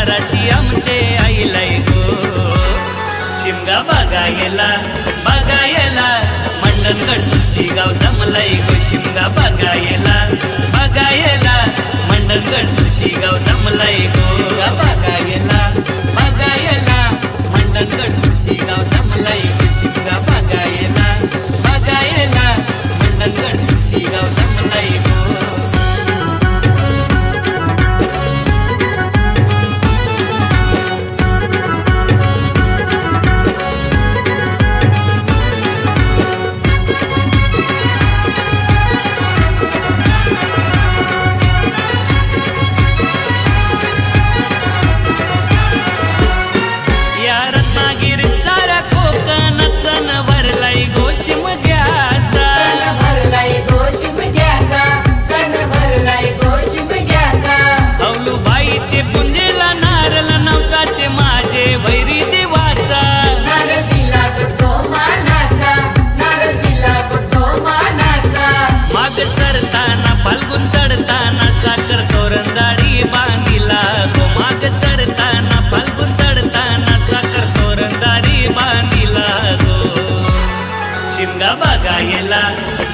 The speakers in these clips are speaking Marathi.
दाराशी आमचे आईलाय गो शिमगा बघायला मंडणगड तुळशीगाव जमलाय गो शिमगा बघायला मंडणगड तुळशीगाव जमलाय गो बघायला मंडणगड तुळशीगाव जमलाय गो शिमगा बघायला मंडणगड तुळशीगाव जमलाय गो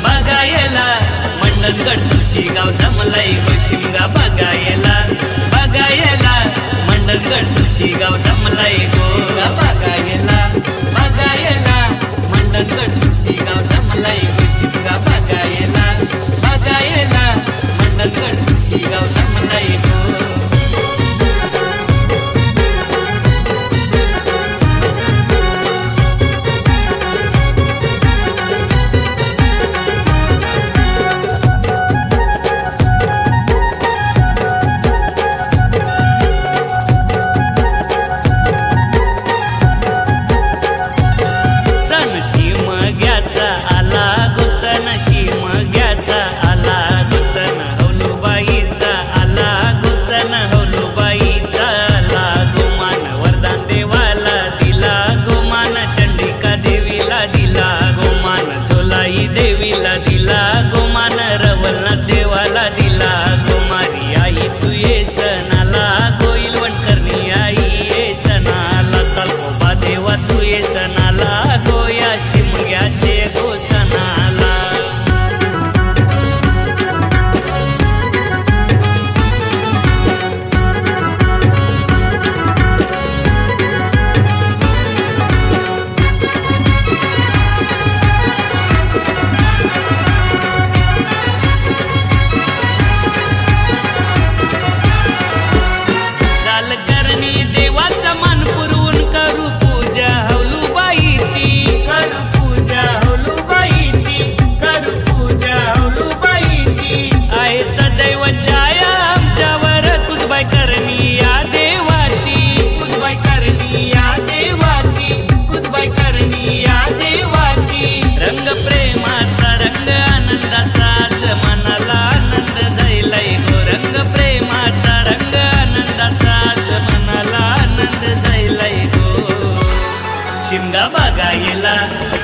बघायला मंडणगड तुळशीगाव जमलाय गो शिमगा बघायला मंडणगड तुळशीगाव जमलाय गो बघायला मंडणगड तुळशीगाव जमलाय गो शिमगा बघायला मंडणगड तुळशीगाव जमलाय गो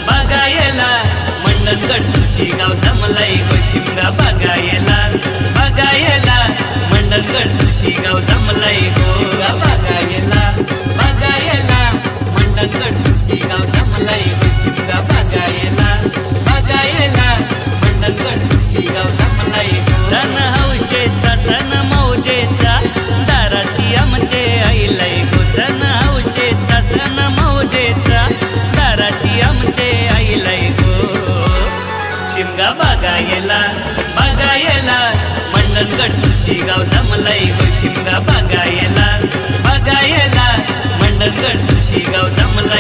बघायला मंडणगड तुळशीगाव जमलाय गो शिमगा बघायला मंडणगड तुळशीगाव जमलाय गो बघायला मंडणगड तुळशीगाव जमलाय गो शिमगा बघायला मंडणगड तुळशीगाव जमलाय गो सण हौशेचा सण मौजेचा दाराशी आमचे आईलाय गो सण हौशेचा सण मौजेचा दाराशी आमचे आईलाय गो शिमगा बघायला मंडणगड तुळशीगाव जमलाय गो शिमगा बघायला मंडणगड तुळशीगाव जमलाय